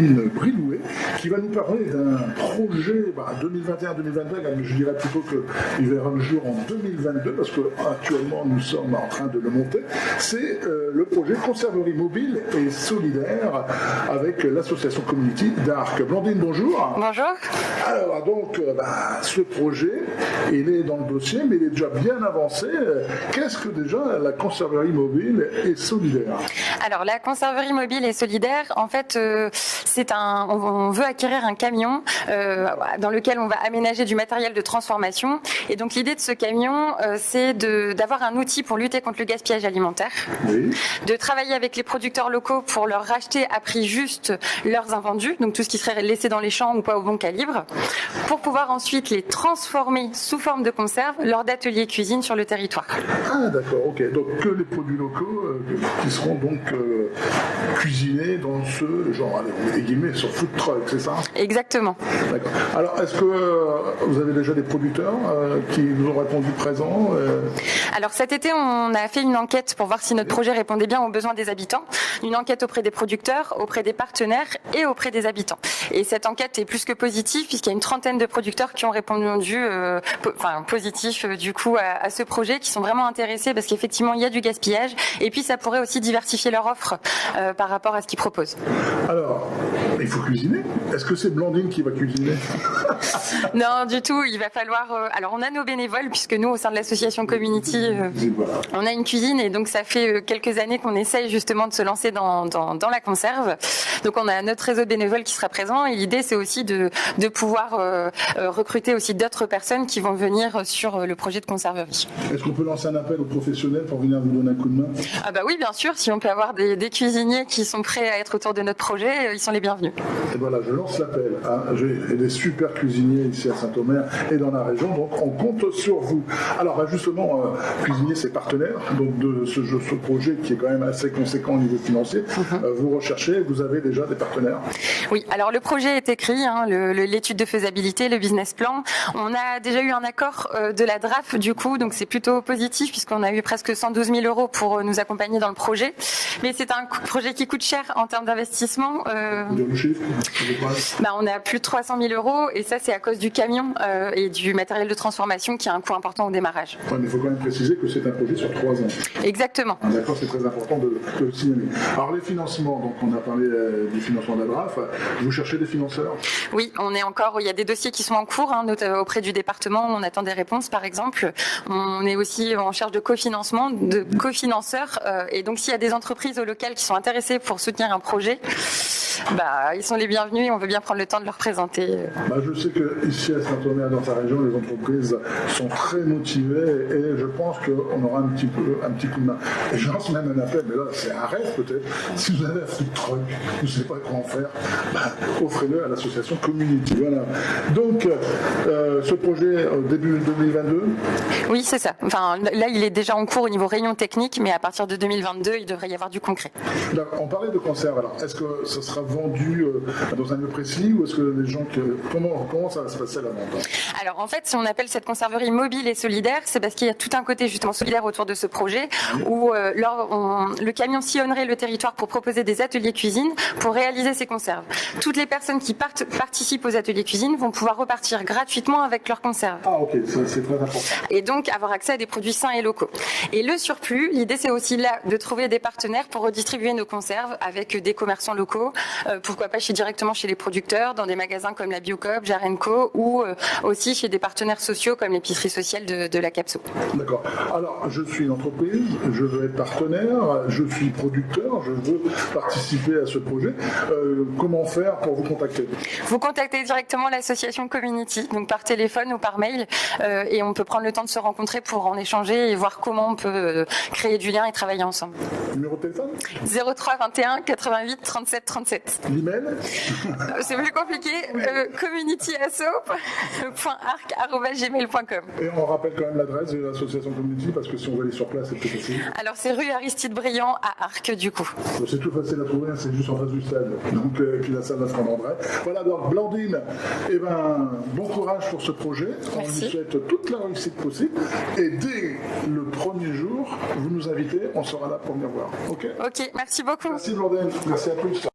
Blandine Bridouet, qui va nous parler d'un projet 2021-2022, mais je dirais plutôt qu'il verra le jour en 2022, parce qu'actuellement nous sommes en train de le monter. C'est le projet Conserverie mobile et solidaire avec l'association Community d'Arques. Blandine, bonjour. Bonjour. Alors donc, ce projet, il est dans le dossier, mais il est déjà bien avancé. Qu'est-ce que déjà la Conserverie mobile et solidaire? Alors la Conserverie mobile et solidaire, en fait, on veut acquérir un camion dans lequel on va aménager du matériel de transformation. Et donc l'idée de ce camion, c'est d'avoir un outil pour lutter contre le gaspillage alimentaire, oui, de travailler avec les producteurs locaux pour leur racheter à prix juste leurs invendus, donc tout ce qui serait laissé dans les champs ou pas au bon calibre, pour pouvoir ensuite les transformer sous forme de conserve lors d'ateliers cuisine sur le territoire. Ah d'accord, ok. Donc que les produits locaux qui seront donc cuisinés dans ce genre, allez, guillemets, sur food truck, c'est ça? Exactement. D'accord. Alors est-ce que vous avez déjà des producteurs qui vous ont répondu présents Alors cet été, on a fait une enquête pour voir si notre projet répondait bien aux besoins des habitants. Une enquête auprès des producteurs, auprès des partenaires et auprès des habitants. Et cette enquête est plus que positive puisqu'il y a une trentaine de producteurs qui ont répondu positif du coup à ce projet, qui sont vraiment intéressés parce qu'effectivement il y a du gaspillage et puis ça pourrait aussi diversifier leur offre par rapport à ce qu'ils proposent. Alors, il faut cuisiner. Est-ce que c'est Blandine qui va cuisiner? Non, du tout. Il va falloir. Alors, on a nos bénévoles puisque nous, au sein de l'association Community, on a une cuisine et donc ça fait quelques années qu'on essaye justement de se lancer dans la conserve. Donc, on a notre réseau de bénévoles qui sera présent et l'idée, c'est aussi de pouvoir recruter aussi d'autres personnes qui vont venir sur le projet de conserverie. Est-ce qu'on peut lancer un appel aux professionnels pour venir vous donner un coup de main? Ah bah oui, bien sûr. Si on peut avoir des cuisiniers qui sont prêts à être autour de notre projet, ils sont les bienvenus. Et voilà, je lance l'appel. J'ai des super cuisiniers ici à Saint-Omer et dans la région, donc on compte sur vous. Alors justement, cuisinier, c'est partenaire donc de ce projet qui est quand même assez conséquent au niveau financier. Vous recherchez, vous avez déjà des partenaires? Oui, alors le projet est écrit, l'étude de faisabilité, le business plan. On a déjà eu un accord de la DRAF du coup, donc c'est plutôt positif puisqu'on a eu presque 112 000 € pour nous accompagner dans le projet. Mais c'est un projet qui coûte cher en termes d'investissement. On a plus de 300 000 € et ça c'est à cause du camion et du matériel de transformation qui a un coût important au démarrage. Ouais, mais il faut quand même préciser que c'est un projet sur 3 ans. Exactement. D'accord, c'est très important de le signaler. Alors les financements, donc on a parlé du financement de la DRAF, vous cherchez des financeurs? Oui, il y a des dossiers qui sont en cours auprès du département, on attend des réponses par exemple. On est aussi en charge de cofinancement, de cofinanceurs et donc s'il y a des entreprises locales qui sont intéressées pour soutenir un projet, ils sont les bienvenus et on veut bien prendre le temps de leur présenter. Je sais qu'ici à Saint-Omer, dans sa région, les entreprises sont très motivées et je pense qu'on aura un petit coup de main. Et je lance même un appel, mais là c'est un rêve peut-être. Si vous avez un food truck, vous ne savez pas comment faire, offrez-le à l'association Community. Voilà. Donc ce projet début 2022? Oui, c'est ça. Enfin, là il est déjà en cours au niveau réunion technique, mais à partir de 2022, il devrait y avoir du concret. On parlait de conserve. Alors, est-ce que ça sera vendu dans un lieu précis ou est-ce que les gens comment ça va se passer à la vente? Alors en fait, si on appelle cette conserverie mobile et solidaire, c'est parce qu'il y a tout un côté justement solidaire autour de ce projet où le camion sillonnerait le territoire pour proposer des ateliers cuisine pour réaliser ces conserves. Toutes les personnes qui participent aux ateliers cuisine vont pouvoir repartir gratuitement avec leurs conserves. Ah ok, c'est très important. Et donc avoir accès à des produits sains et locaux. Et le surplus, l'idée c'est aussi là de trouver des partenaires pour redistribuer nos conserves avec des commerçants locaux, pourquoi pas directement chez les producteurs, dans des magasins comme la Biocoop, Jarenco ou aussi chez des partenaires sociaux comme l'épicerie sociale de la Capso. D'accord. Alors, je suis une entreprise, je veux être partenaire, je suis producteur, je veux participer à ce projet. Comment faire pour vous contacter? Vous contactez directement l'association Community, donc par téléphone ou par mail, et on peut prendre le temps de se rencontrer pour en échanger et voir comment on peut créer du lien et travailler ensemble. Numéro de téléphone? 03 21 88 37 37. L'email? C'est plus compliqué. communityasso.arc@gmail.com. Et on rappelle quand même l'adresse de l'association Community parce que si on veut aller sur place, c'est plus facile. Alors c'est rue Aristide Briand à Arc du coup. Donc, c'est tout facile à trouver, c'est juste en face du stade. Donc puis la salle Vincent-André. Voilà donc Blandine. Bon courage pour ce projet. Merci. On vous souhaite toute la réussite possible. Et dès le premier jour, vous nous invitez, on sera là pour venir voir. Ok. Ok, merci beaucoup. Merci Blandine. Merci à tous.